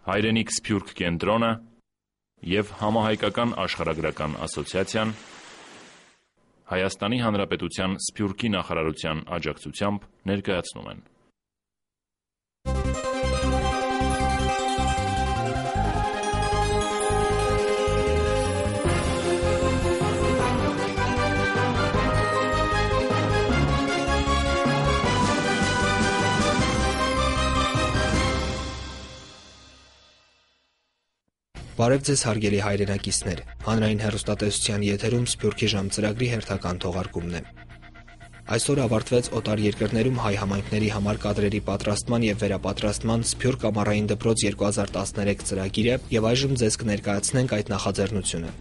Հայրենիք Սփյուռք կենտրոնը և Համահայկական աշխարհագրական ասոցիացիան Հայաստանի Հանրապետության Սփյուռքի նախարարության աջակցությամբ ներկայացնում են։ Բարև ձեզ հարգելի հայրենակիցներ, հանրային հեռուստատեսության եթերում Սփյուռքի ժամ ծրագրի հերթական թողարկումն է։ Այսօր ավարտվեց օտար երկրներում հայ համայնքների համար կադրերի պատրաստման և վերապատրաստման Սփյուռք ամառային դպրոց 2013 ծրագիրը և այժմ ձեզ կներկայացնենք այդ նախաձեռնությունը։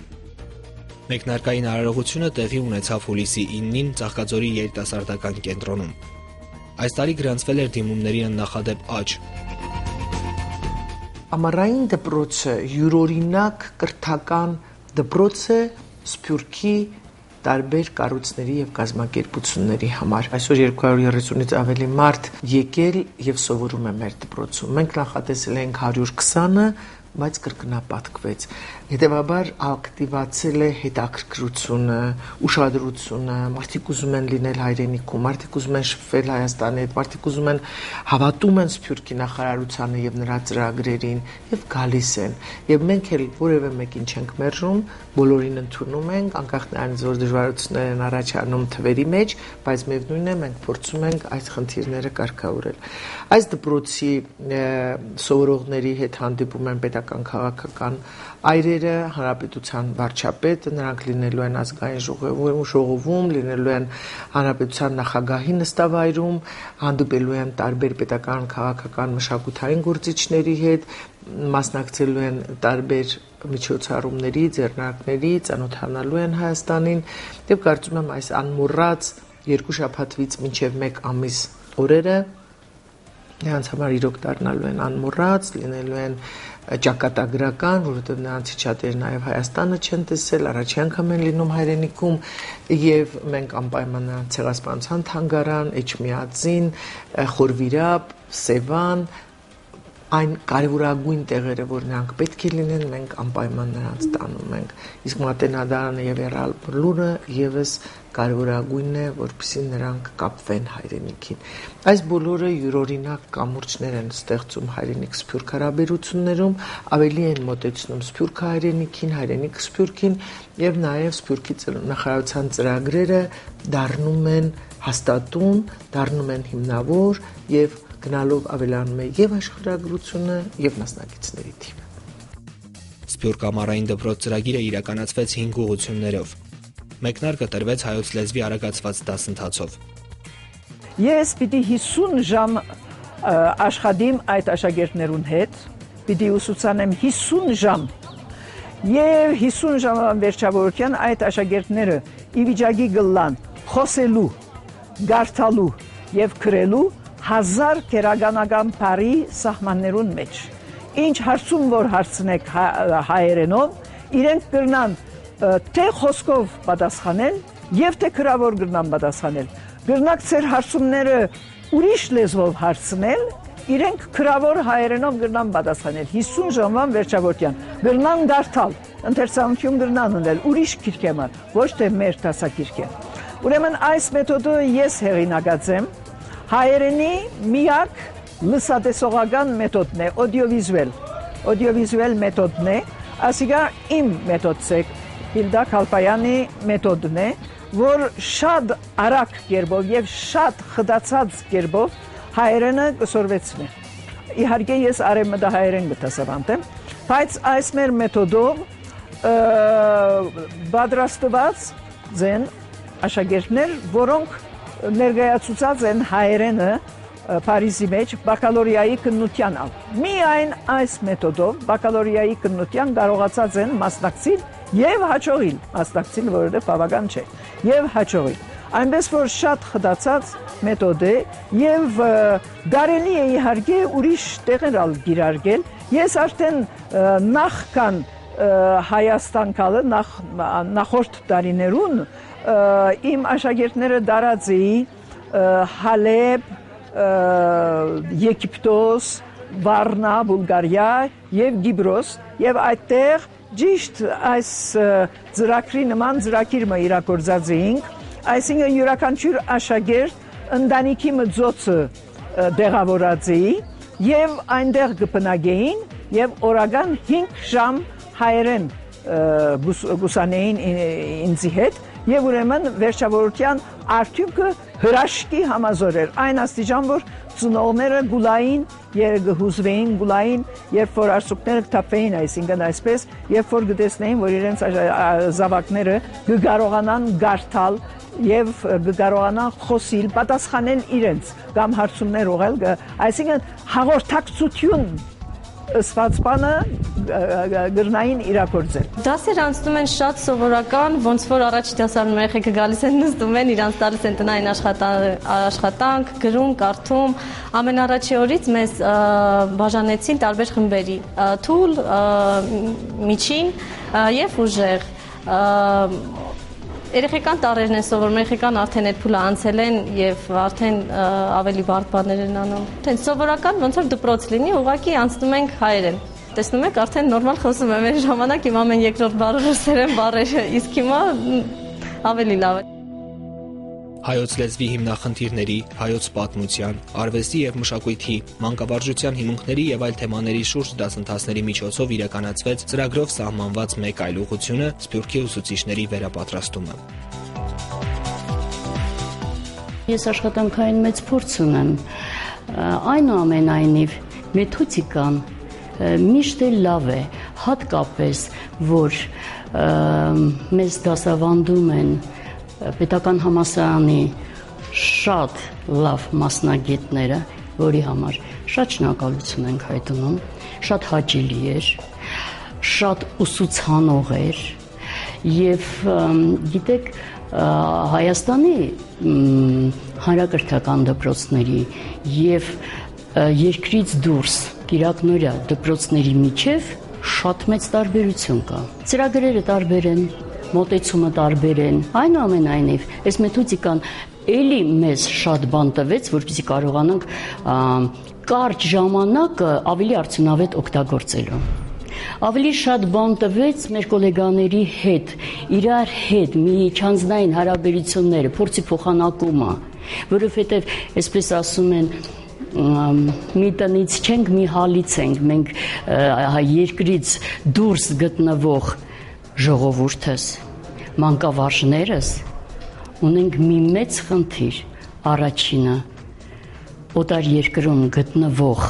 Մեկնարկային արարողությունը տեղի ունեցավ հուլիսի 9-ին Ծաղկաձորի երիտասարդական կենտրոնում։ Այս տարի գրանցվել էր դիմումների աննախադեպ աճ։ Ամառային դպրոցը յուրօրինակ կրթական դպրոց է Սփյուռքի տարբեր կառույցների և կազմակերպությունների համար։ Այսօր 230-ից ավելի մարդ եկել և սովորում է մեր դպրոցում։ Մենք նախատեսել ենք 120-ը, բայց կրկնապատկվեց։ Հետևաբար ակտիվացել է հետաքրքրությունը, ուշադրությունը, մարդիկ ուզում են լինել հայրենիքում, մարդիկ ուզում են շփվել Հայաստանի հետ, մարդիկ ուզում են հավատում են Սփյուռքի նախարարությանը և նրա ծրագրերին և գալիս են։ Եվ մենք էլ որևէ մեկին չենք մերժում, բոլորին ընդունում ենք, անկախ նրանից, որ դժվարություններ են առաջանում թվերի մեջ, բայց միևնույն է, մենք փորձում ենք այս խնդիրները կարգավորել։ Այս դպրոցի սովորողների հետ հանդիպում են պետական քաղաքական այրերը, հանրապետության վարչապետը, նրանք լինելու են ազգային ժողովում, լինելու են հանրապետության նախագահի նստավայրում, հանդիպելու են տարբեր պետական քաղաքական մշակութային գործիչների հետ, մասնակցելու են տարբեր միջոցառումների, ձեռնարկների, ծանոթանալու են Հայաստանին եւ կարծում եմ այս անմոռաց 2 շաբաթվից մինչեւ 1 ամիս օրերը նրանց համար իրոք դառնալու են անմոռաց, լինելու են ճակատագրական, որովհետև նրանցից շատերը նաև Հայաստանը չեն տեսել, առաջին անգամ են լինում հայրենիքում եւ մենք անպայման նրանց ցեղասպանության թանգարան, Էջմիածին, Խորվիրապ, Սևան այն կարևորագույն տեղերը, որ նրանք պետք է լինեն, մենք անպայման նրանց տանում ենք։ Իսկ Մատենադարանը եւ Եռալ Բլուրը եւս կարևորագույնն է, որպեսզի նրանք կապվեն հայրենիքին։ Այս բոլորը յուրօրինակ կամուրջներ են ստեղծում հայրենիք-սփյուռք հարաբերություններում, ավելի են մոտեցնում Սփյուռքը հայրենիքին, հայրենիք Սփյուռքին եւ նաեւ Սփյուռքի նախարարության ծրագրերը դառնում են հաստատուն, դառնում են հիմնավոր եւ գնալով ավելանում է եւ աշխարհագրությունը եւ մասնակիցների թիվը։ Սփյուռք ամառային դպրոց ծրագիրը իրականացվեց 5 ուղղություններով։ Մեկնարկը տրվեց հայոց լեզվի արագացված դասընթացով։ Ես պիտի 50 ժամ աշխատիմ այդ աշակերտներուն հետ, պիտի ուսուցանեմ 50 ժամ։ Եվ 50 ժամվան վերջավորության այդ աշակերտները ի վիճակի գլան խոսելու, գարթալու եւ գրելու 1000 քերականական բարի սահմաններուն մեջ։ Ինչ հարցում որ հարցնեք հայերենով, իրենք կրնան թե խոսքով պատասխանել եւ թե գրավոր կրնան պատասխանել։ Կրնակ ծեր հարցումները ուրիշ լեզվով հարցնել, իրենք գրավոր հայերենով կրնան պատասխանել 50 ժամվան վերջավորության։ Կրնան դարձալ, ընթերցանություն կրնան ունել ուրիշ քիրքեմար, ոչ թե մեր դասակիրքը։ Ուրեմն այս մեթոդը ես հեղինակած եմ հայերենի միակ լսատեսողական մեթոդն է, օդիովիզուալ մեթոդն է, ասիկա իմ մեթոդն է, Հիլդա Քալպայանի մեթոդն է, որ շատ արագ կերպով եւ շատ խդացած կերպով հայերենը կսորվեցնի։ Իհարկե ես արևմտահայերեն կդասավանդեմ, բայց այս մեր մեթոդով պատրաստված են աշակերտներ, որոնք ներկայացուցած են հայերենը Փարիզի մեջ բակալորիայի քննության ալ։ Միայն այս մեթոդով բակալորիայի քննության կարողացած են մասնակցել եւ հաջողել, մասնակցել, որովհետեւ բավական չէ, եւ հաջողել։ Այնպես որ շատ խդացած մեթոդ է եւ կարելի է իհարկե ուրիշ տեղեր ալ գիրարկել։ Ես արդեն նախքան Հայաստան գալը նախորդ տարիներուն իմ աշակերտները դարած էի Հալեբ, Եգիպտոս, Վառնա, Բուլղարիա եւ Կիպրոս եւ այդտեղ ճիշտ այս ծրագրի նման ծրագիր մը իրագործած էինք, այսինքն յուրաքանչյուր աշակերտ ընտանիքի մծոցը դեղավորած էի եւ այնտեղ կբնակեին եւ օրական 5 ժամ հայերեն գուսանեին ինձի հետ եւ ուրեմն վերջավորության արդյունքը հրաշքի համազոր էր այն աստիճան որ ծնողները գուլային երգհուզվեին գուլային երբ որ արսուկները կթափվեին այսինքն այսպես երբ որ գտեսնեին որ իրենց զավակները կկարողանան գարթալ եւ կկարողանան խոսիլ պատասխանել իրենց կամ հարցումներ ուղղել այսինքն հաղորդակցություն ըսված բանը գրնային իրագործել։ Դասեր անցնում են շատ սովորական, ոնց որ առաջ դասարանում երեխեքը գալիս են նստում են, իրանց տալիս են տնային աշխատանք, գրում, կարդում։ Ամենառաջի օրից մեզ բաժանեցին տարբեր խմբերի՝ թույլ, միջին եւ ուժեղ։ Երեխական տարերն են սովորում, երեխական արդեն այդ փուլը անցել են եւ արդեն ավելի բարդ բաներ են անում։ Դեն սովորական ոնց որ դպրոց լինի, ուղղակի անցնում ենք հայերեն։ Տեսնում եք, արդեն նորմալ խոսում եմ, այն ժամանակ իմ ամեն երկրորդ բառը ռուսերեն բառեր, իսկ հիմա ավելի լավ է։ Հայոց լեզվի հիմնախնդիրների, հայոց պատմության, արվեստի եւ մշակույթի, մանկավարժության հիմունքների եւ այլ թեմաների շուրջ դասընթացների միջոցով իրականացվեց ծրագրով սահմանված մեկ այլ ուղղությունը Սփյուռքի ուսուցիչների վերապատրաստումը։ Ես աշխատանքային մեծ փորձ ունեմ, այնուամենայնիվ մեթոդիկան միշտ լավ է, հատկապես որ մեզ դասավանդում են պետական համալսարանի շատ լավ մասնագետները, որի համար շատ շնորհակալություն ենք հայտնում, շատ հաճելի էր, շատ ուսուցանող էր եւ գիտեք Հայաստանի հանրակրթական դպրոցների եւ երկրից դուրս Կիրակնորյա դպրոցների միջև շատ մեծ տարբերություն կա։ Ծրագրերը տարբեր են, մոտեցումը տարբեր են, այնուամենայնիվ այս մեթոդիկան էլի մեզ շատ բան տվեց, որպեսզի կարողանանք կարճ ժամանակը ավելի արդյունավետ օգտագործելու։ Ավելի շատ բան տվեց մեր գոլեգաների հետ, իրար հետ մի չանձնային հարաբերությունները, փորձի փոխանակումը, որովհետև այսպես ասում են մի տնից չենք, մի հալից ենք, մենք երկրից դուրս գտնվող ժողովուրդս, մանկավարժներս ունենք մի մեծ խնդիր, առաջինը օտար երկրում գտնվող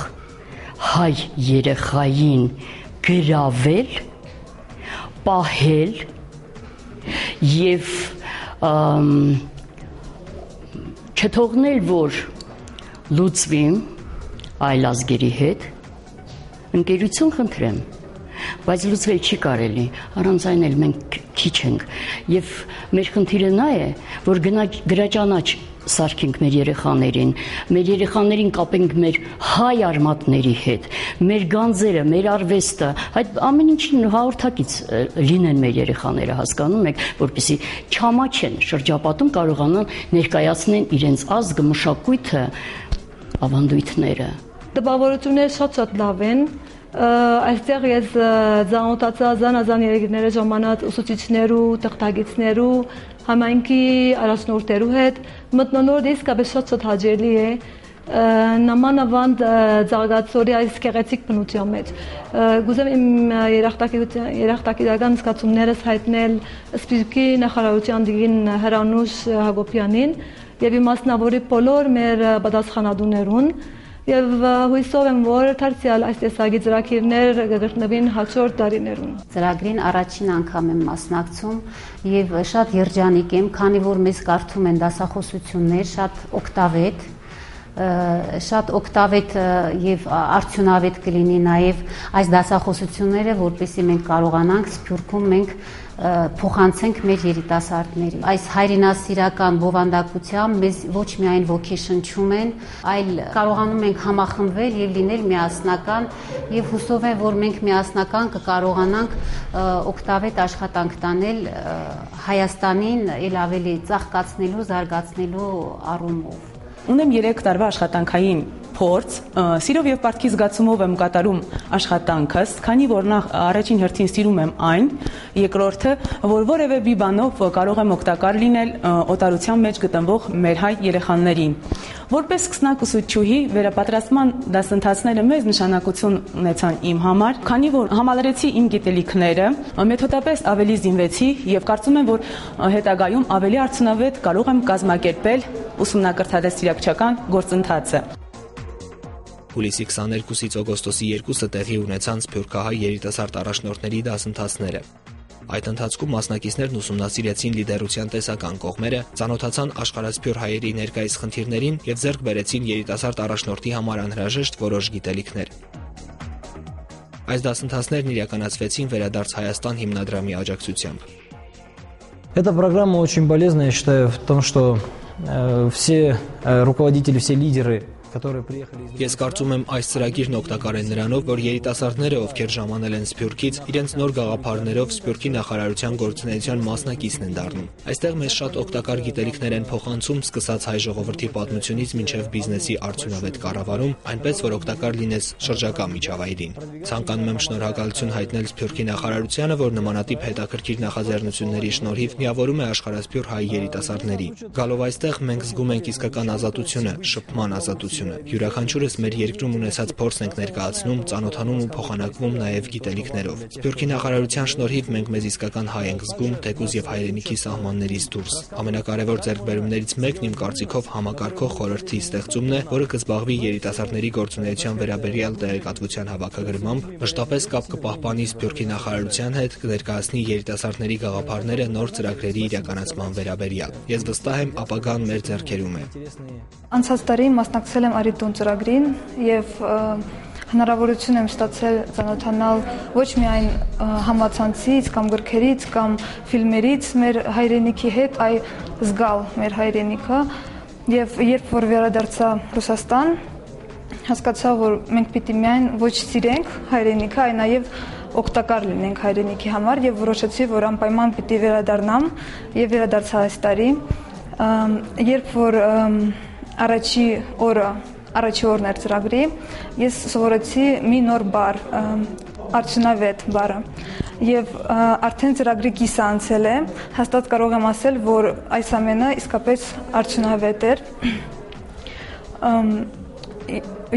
հայ երեխային գրավել, պահել եւ չթողնել, որ լուծվի այլ ազգերի հետ, ընկերություն խնդրեմ, բայց լուծվել չի կարելի, առանց այն էլ մենք քիչ ենք, եւ մեր խնդիրը նա է, որ գրաճանաչ սարքենք մեր երեխաներին կապենք մեր հայ արմատների հետ, մեր գանձերը, մեր արվեստը, այդ ամեն ինչին հաղորդակից լինեն մեր երեխաները, հասկանում եք, որպեսզի չամաչեն շրջապատում կարողանան ներկայացնեն իրենց ազգը, մշակույթը, ավանդույթները։ Տպավորությունները շատ լավ են, այստեղ ես ծանոթացա զանազան երկրների ժամանած ուսուցիչներու, տեխնագետներու, համայնքի առաջնորդներու հետ, մթնոլորտը իսկապես շատ հաճելի է, նամանավանդ զարգացորի այս գեղեցիկ բնության մեջ։ Գուզեմ իմ երախտագիտական զգացումներս հայտնել Սփյուռքի նախարարության դին Հրանուշ Հակոբյանին եւ իմաստնավորի բոլոր մեր պատասխանատուներուն եւ հույսով եմ, որ դարձյալ այս տեսակի ծրագիրներ կգտնվին հաջորդ տարիներուն։ Ծրագրին առաջին անգամ եմ մասնակցում եւ շատ երջանիկ եմ, քանի որ մեզ կարդում են դասախոսություններ, շատ օգտավետ եւ արդյունավետ կլինի նաեւ այս դասախոսությունները, որպեսզի մենք կարողանանք Սփյուռքում մենք փոխանցենք մեր երիտասարդներին։ Այս հայրենասիրական բովանդակությամբ մեզ ոչ միայն ոգեշնչում են, այլ կարողանում ենք համախմբվել եւ լինել միասնական եւ հուսով եմ, որ մենք միասնական կկարողանանք օգտավետ աշխատանք տանել Հայաստանին ել ավելի ծաղկացնելու, զարգացնելու առումով։ Ունեմ 3 տարվա աշխատանքային փորձ, սիրով եւ պարտքի զգացումով եմ կատարում աշխատանքս, քանի որ նախ առաջին հերթին սիրում եմ այն, երկրորդը, որ որևէ մի բանով կարող եմ օգտակար լինել օտարության մեջ գտնվող մեր հայ երեխաներին։ Որպես սկսնակ ուսուցչուհի վերապատրաստման դասընթացները մեծ նշանակություն ունեցան իմ համար, քանի որ համալրեցի իմ գիտելիքները, մեթոդապես ավելի զինվեցի եւ կարծում եմ, որ հետագայում ավելի արդյունավետ կարող եմ կազմակերպել ուսումնակրթադաստիարակչական գործընթացը։ Հուլիսի 22-ից օգոստոսի 2-ը տեղի ունեցան սփյուռքահայ երիտասարդ առաջնորդների դասընթացները։ Այդ ընթացքում մասնակիցներն ուսումնասիրեցին լիդերության տեսական կողմերը, ծանոթացան աշխարհասփյուռ հայերի ներկայիս խնդիրներին եւ ձեռք բերեցին երիտասարդ առաջնորդի համար անհրաժեշտ որոշ գիտելիքներ։ Այս դասընթացներն իրականացվեցին Վերադարձ Հայաստան հիմնադրամի աջակցությամբ։ Эта программа очень полезная, я считаю, в том, что все руководители, все лидеры, которые приехали из... Ես կարծում եմ այս ծրագիրն օգտակար է նրանով, որ երիտասարդները, ովքեր ժամանել են Սփյուռքից, իրենց նոր գաղափարներով Սփյուռքի նախարարության գործունեության մասնակիցն են դառնում։ Այստեղ մեզ շատ օգտակար գիտելիքներ են փոխանցում, սկսած հայ ժողովրդի պատմությունից մինչև բիզնեսի արդյունավետ կառավարում, այնպես որ օգտակար լինես շրջակա միջավայրին։ Ցանկանում եմ շնորհակալություն հայտնել Սփյուռքի նախարարությանը, որ նմանատիպ հետաքրքիր նախաձեռնությունների շնորհիվ միավորում է աշխարհասփյուռ հայ երիտասարդների։ Գալով այստեղ մենք զգում ենք իսկական ազատությունը, շփման ազատությունը։ Յուրաքանչյուրս մեր երկրում ունեցած փորձն ենք ներկայացնում, ծանոթանում ու փոխանակվում նաև գիտելիքներով։ Սփյուռքի նախարարության շնորհիվ մենք մեզ իսկական հայ ենք զգում, թեկուզ եւ հայրենիքի սահմաններից դուրս։ Ամենակարևոր ձեռքբերումներից մեկն իմ կարծիքով համակարգող խորհրդի ստեղծումն է, որը կզբաղվի երիտասարդների գործունեության վերաբերյալ տեղեկատվության հավաքագրմամբ, մշտապես կապ կպահպանի Սփյուռքի նախարարության հետ, կներկայացնի երիտասարդների գաղափարները նոր ծրագրերի իրականացման վերաբերյալ։ Ես վստահ եմ, ապագան մեր ձեռքերում է։ Անցած տարի մասնակցել եմ Արիտուն ծրագրին եւ հնարավորություն եմ ստացել ծանոթանալ ոչ միայն համացանցից կամ գրքերից կամ ֆիլմերից մեր հայրենիքի հետ, այլ զգալ մեր հայրենիքը եւ երբ որ վերադարձա Ռուսաստան, հասկացա, որ մենք պիտի միայն ոչ սիրենք հայրենիքը, այլ նաեւ օգտակար լինենք հայրենիքի համար եւ որոշեցի, որ անպայման պիտի վերադառնամ եւ վերադարձա այս տարի, երբ որ առաջի օրն էր ծրագրի, ես սովորեցի մի նոր բառ, արդյունավետ բառը, եւ արդեն ծրագրի կիսը անցել է, հաստատ կարող եմ ասել, որ այս ամենը իսկապես արդյունավետ էր։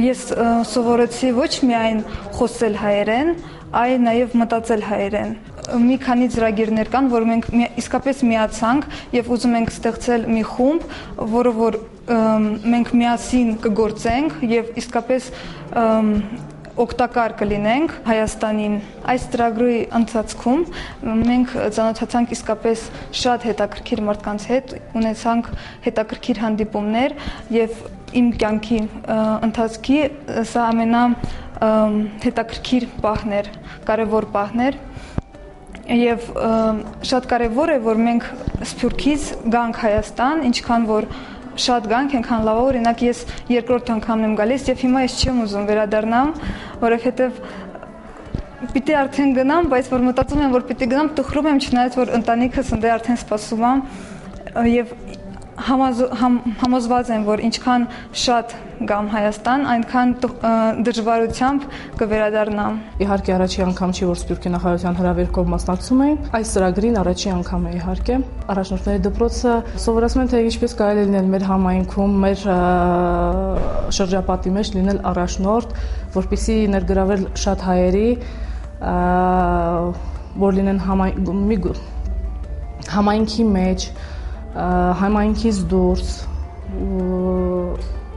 Ես սովորեցի ոչ միայն խոսել հայերեն, այլ նաեւ մտածել հայերեն։ Մի քանի ծրագիրներ կան, որ մենք իսկապես միացանք եւ ուզում ենք ստեղծել մի խումբ, որը որ մենք միասին կգործենք եւ իսկապես օգտակար կլինենք Հայաստանին։ Այս ծրագրի ընթացքում մենք ծանոթացանք իսկապես շատ հետաքրքիր մարդկանց հետ, ունեցանք հետաքրքիր հանդիպումներ եւ իմ կյանքի ընթացքի սա ամենա հետաքրքիր պահն էր, կարևոր պահն էր։ Եվ շատ կարևոր է, որ մենք Սփյուռքից գանք Հայաստան, ինչքան որ շատ գանք, այնքան լավ է, օրինակ ես երկրորդ անգամն եմ գալիս եւ հիմա ես չեմ ուզում վերադառնամ, որովհետեւ պիտի արդեն գնամ, բայց որ մտածում եմ, որ պիտի գնամ, տխրում եմ, չնայած որ ընտանիքս ընդ արդեն սպասում է եւ համոզված եմ, որ ինչքան շատ գամ Հայաստան, այնքան դժվարությամբ կվերադառնամ։ Իհարկե առաջի անգամ չի, որ Սփյուռքի նախարարության հրավերքով մասնակցում եմ։ Այս ծրագրին առաջի անգամ է իհարկե։ Առաջնորդների դպրոցը սովորացնում են, թե ինչպես կարելի է լինել մեր համայնքում, մեր շրջապատի մեջ լինել առաջնորդ, որպեսզի ներգրավել շատ հայերի, որ լինեն համայնքի մեջ, համայնքից դուրս,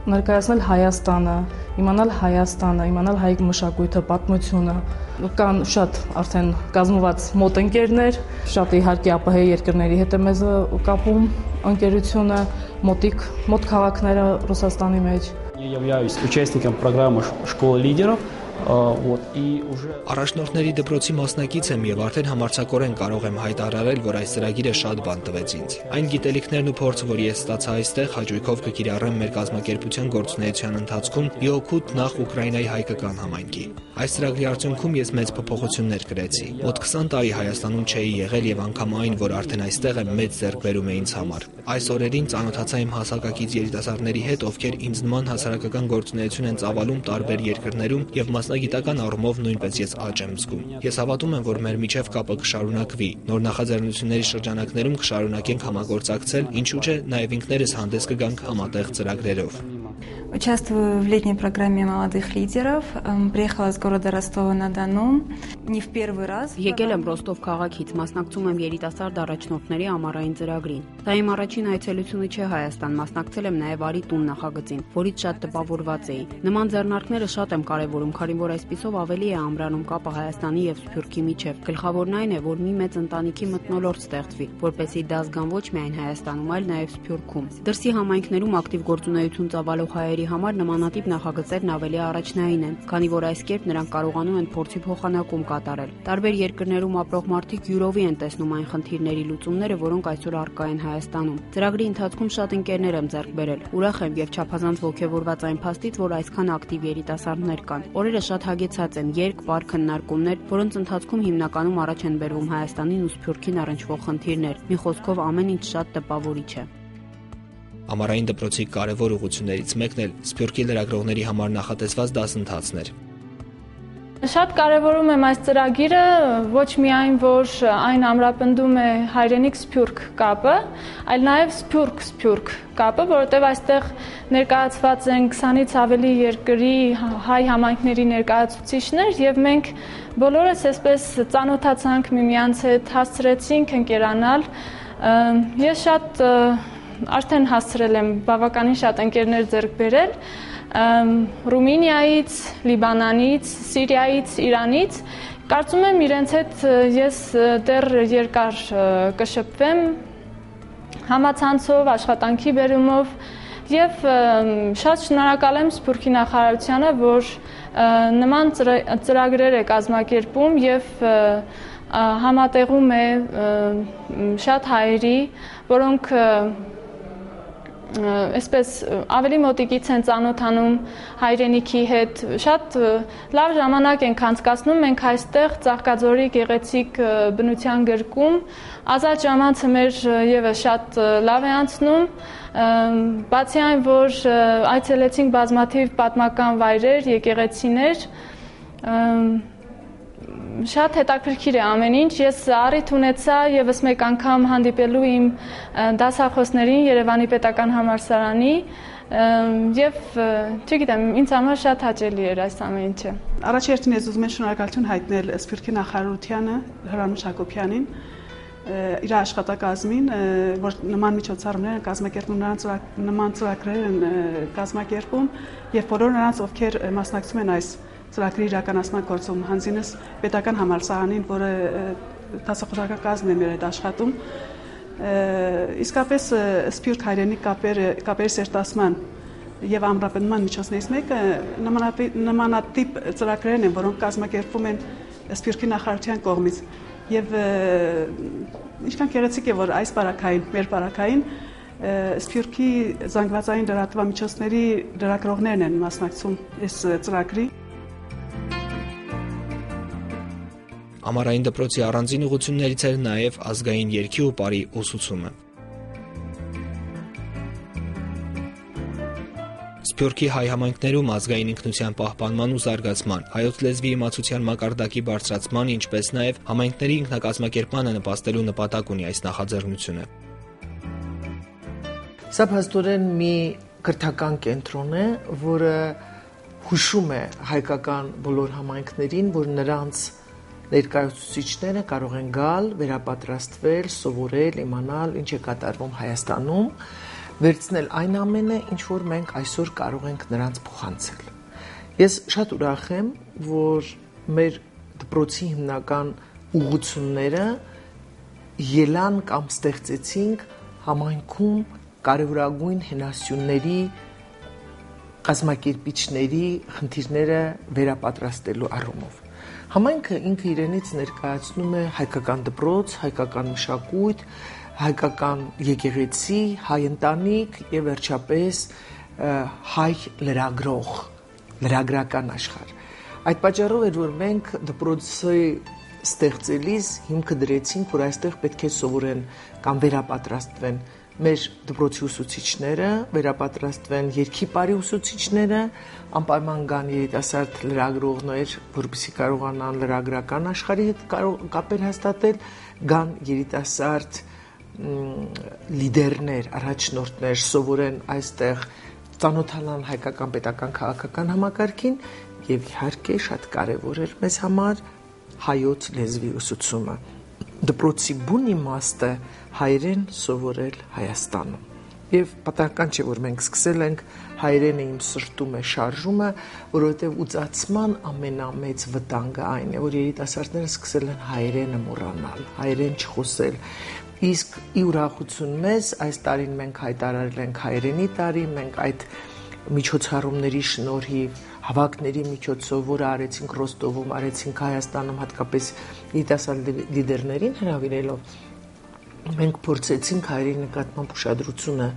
ներկայացնել Հայաստանը, իմանալ հայ մշակույթը, պատմությունը։ Կան շատ արդեն կազմված մոտ ընկերներ, շատ իհարկե ԱՊՀ երկրների հետ է մեզ կապում ընկերությունը, մոտ քաղաքները Ռուսաստանի մեջ։ Я являюсь участником программы «Школа лидеров». Առաջնորդների դպրոցի մասնակից եմ եւ արդեն համարձակորեն կարող եմ հայտարարել, որ այս ծրագիրը շատ բան տվեց ինձ։ Այն գիտելիքներն ու փորձը, որ ես ստացա այստեղ, հաջողությամբ կկիրառեմ մեր կազմակերպության գործունեության ընթացքում՝ ի օգուտ նախ Ուկրաինայի հայկական համայնքի։ Այս ծրագրի արդյունքում ես մեծ փոփոխություններ կրեցի։ Մոտ 20 տարի Հայաստանում չէի եղել եւ անգամ այն, որ արդեն այստեղ եմ, մեծ ձեռքբերում է ինձ համար։ Այս օրերին ծանոթացա իմ հասակակից երիտասարդների հետ, ովքեր ինձ նման հասարակական գործունեություն են ծավալում տարբեր երկրներում եւ մասնագիտական առումով նույնպես ես աճ եմ զգում։ Ես հավատում եմ, որ մեր միջև կապը կշարունակվի։ Նոր նախաձեռնությունների շրջանակներում կշարունակենք համագործակցել, ինչու՞ չէ, նաեւ ինքներս հանդես կգանք համատեղ ծրագրերով։ Участвую в летней программе молодых лидеров. Приехала из города Ростова-на-Дону. Не в первый раз. Եկել եմ Ռոստով քաղաքից, մասնակցում եմ երիտասարդ առաջնորդների ամառային ծրագրին։ Դա իմ առաջին այցելությունը չէ Հայաստան, մասնակցել եմ նաև Արի տուն նախագծին, որից շատ տպավորված էի։ Նման ձեռնարկները շատ եմ կարևորում, քանի որ այսպիսով ավելի է ամրանում կապը Հայաստանի եւ Սփյուռքի միջև։ Գլխավորն այն է, որ մի մեծ ընտանիքի մթնոլորտ ստեղծվի, որպեսզի դա զգան ոչ միայն Հայաստանում, այլ նաև Սփյուռքում։ Դրսի համայնքներում ակտիվ գործունեություն ծավալող հայերի համար նմանատիպ նախագծերն ավելի առաջնային են, քանի որ այս կերպ նրանք կարողանում են փորձի փոխանակում կատարել։ Տարբեր երկրներում ապրող մարդիկ յուրովի են տեսնում այն խնդիրների լուծումները, որոնք այսօր առկա են Հայաստանում։ Ծրագրի ընթացքում շատ ընկերներ եմ ձեռք բերել։ Ուրախ եմ եւ չափազանց ողջավորված այն փաստից, որ այսքան ակտիվ երիտասարդներ կան։ Օրերը շատ հագեցած են, երկ, պարկ քննարկումներ, որոնց ընթացքում հիմնականում առաջ են բերվում Հայաստանին ու Սփյուռքին առնչվող խնդիրներ։ Մի խոսքով ամեն ինչ շատ տպավորիչ է։ Ամառային դպրոցի կարևոր ուղղություններից մեկն էլ Սփյուռքի լրագրողների համար նախատեսված դասընթացն էր։ Շատ կարևորում եմ այս ծրագիրը, ոչ միայն որ այն ամրապնդում է հայրենիք-սփյուռք կապը, այլ նաև սփյուռք-սփյուռք կապը, որովհետև այստեղ ներկայացված են 20-ից ավելի երկրի հայ համայնքների ներկայացուցիչներ եւ մենք բոլորս այսպես ծանոթացանք միմյանց հետ, հասցրեցինք ընկերանալ։ Ես շատ արդեն հասցրել եմ բավականին շատ ընկերներ ձեռք բերել Ռումինիայից, Լիբանանից, Սիրիայից, Իրանից։ Կարծում եմ իրենց հետ ես դեռ երկար կշփվեմ համացանցով, աշխատանքի բերումով եւ շատ շնորհակալ եմ Սփյուռքի նախարարությանը, որ նման ծրագրեր է կազմակերպում եւ համատեղում է շատ հայերի, որոնք այսպես ավելի մոտիկից են ծանոթանում հայրենիքի հետ, շատ լավ ժամանակ ենք անցկացնում, մենք այստեղ Ծաղկաձորի գեղեցիկ բնության գրկում, ազատ ժամանցը մեր եւս շատ լավ է անցնում, բացի այն, որ այցելեցինք բազմաթիվ պատմական վայրեր, եկեղեցիներ, շատ հետաքրքիր է ամեն ինչ, ես առիթ ունեցա եւս մեկ անգամ հանդիպելու իմ դասախոսներին Երևանի պետական համալսարանի եւ չգիտեմ, ինձ համար շատ հաճելի էր այս ամեն ինչը։ Առաջերտին ես ուզում եմ շնորհակալություն հայտնել Սփյուռքի նախարարությանը, Հրանուշ Հակոբյանին, իր աշխատակազմին, որ նման միջոցառումներ են կազմակերպում, նրանց նման ծրագրեր են կազմակերպում եւ բոլոր նրանց, ովքեր մասնակցում են այս ծրագրի իրականացման գործում, հանձինս պետական համալսարանին, որը դասախոսական կազմն է մեր հետ աշխատում, իսկապես սփյուռք հայրենիք կապերի սերտացման եւ ամրապնդման միջոցներից մեկը նմանատիպ ծրագրերն են, որոնք կազմակերպվում են Սփյուռքի նախարարության կողմից եւ ինչքան գեղեցիկ է, որ այս բարակային, մեր բարակային Սփյուռքի զանգվածային լրատվամիջոցների լրագրողներն են մասնակցում այս ծրագրի։ Ամառային դպրոցի առանձին ուղղություններից էր նաև ազգային երգի ու պարի ուսուցումը։ Սփյուռքի հայ համայնքներում ազգային ինքնության պահպանման ու զարգացման, հայոց լեզվի իմացության մակարդակի բարձրացման, ինչպես նաև համայնքների ինքնակազմակերպմանը նպաստելու նպատակ ունի այս նախաձեռնությունը։ Սա փաստորեն մի կրթական կենտրոն է, որը հուշում է հայկական բոլոր համայնքներին, որ նրանց ներկայացուցիչները կարող են գալ, վերապատրաստվել, սովորել, իմանալ, ինչ է կատարվում Հայաստանում, վերցնել այն ամենը, ինչ որ մենք այսօր կարող ենք նրանց փոխանցել։ Ես շատ ուրախ եմ, որ մեր դպրոցի հիմնական ուղղությունները ելան կամ ստեղծեցինք համայնքում կարևորագույն հենասյուների կազմակերպիչների խնդիրները վերապատրաստելու առումով։ Համայնքը ինքը իրենից ներկայացնում է հայկական դպրոց, հայկական մշակույթ, հայկական եկեղեցի, հայ ընտանիք եւ վերջապես հայ լրագրող, լրագրական աշխարհ։ Այդ պատճառով էր, որ մենք դպրոցի ստեղծելիս հիմքը դրեցինք, որ այստեղ պետք է սովորեն կամ վերապատրաստվեն մեր դպրոցի ուսուցիչները, վերապատրաստվեն երգի պարի ուսուցիչները, անպայման կան երիտասարդ լրագրողներ, որպեսզի կարողանան լրագրական աշխարհի հետ կապեր հաստատել, կան երիտասարդ լիդերներ, առաջնորդներ, սովորեն այստեղ ծանոթանան հայկական պետական քաղաքական համակարգին եւ իհարկե շատ կարեւոր էր մեզ համար հայոց լեզվի ուսուցումը։ Դպրոցի բուն իմաստը հայերեն սովորել Հայաստանում։ Եվ պատահական չէ, որ մենք սկսել ենք հայերենը իմ սրտում է շարժումը, որովհետև ուծացման ամենամեծ վտանգը այն է, որ երիտասարդները սկսել են հայերենը մոռանալ, հայերեն չխոսել։ Իսկ ի ուրախություն մեզ այս տարին մենք հայտարարել ենք հայերենի տարի, մենք այդ միջոցառումների շնորհիվ հավաքների միջոցով, որը արեցինք Ռոստովում, արեցինք Հայաստանում, հատկապես երիտասարդ լիդերներին հրավիրելով, մենք փորձեցինք հայերի նկատմամբ ուշադրությունը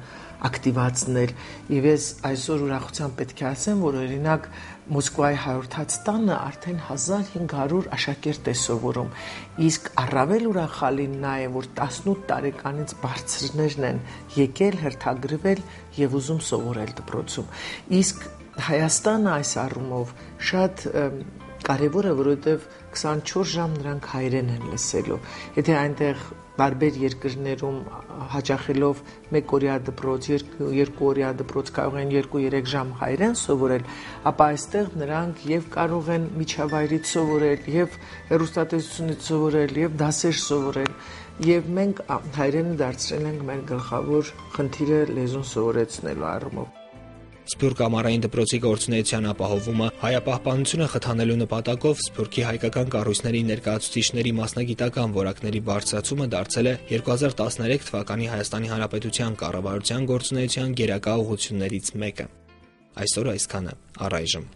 ակտիվացնել եւ ես այսօր ուրախությամբ պետք է ասեմ, որ օրինակ Մոսկվայի հայորդաց տանը արդեն 1500 աշակերտ է սովորում, իսկ առավել ուրախալին նա է, որ 18 տարեկանից բարձրներն են եկել հերթագրվել եւ ուզում սովորել դպրոցում։ Իսկ Հայաստանը այս առումով շատ կարևոր է, որովհետև 24 ժամ նրանք հայերեն են լսելու։ Եթե այնտեղ տարբեր երկրներում հաճախելով 1 օրյա դպրոց, 2 օրյա դպրոց կարող են 2-3 ժամ հայերեն սովորել, ապա այստեղ նրանք եւ կարող են միջավայրից սովորել, եւ հեռուստատեսությունից սովորել, եւ դասեր սովորել, եւ մենք հայերենը դարձրել ենք մեր գլխավոր խնդիրը լեզուն սովորեցնելու առումով։ Սփյուռք ամառային դպրոցի գործունեության ապահովումը հայապահպանությունը խթանելու նպատակով Սփյուռքի հայկական կառույցների ներկայացուցիչների մասնագիտական որակների բարձրացումը դարձել է 2013 թվականի Հայաստանի Հանրապետության կառավարության գործունեության գերակա ուղղություններից մեկը։ Այսօր այսքանը, առայժմ։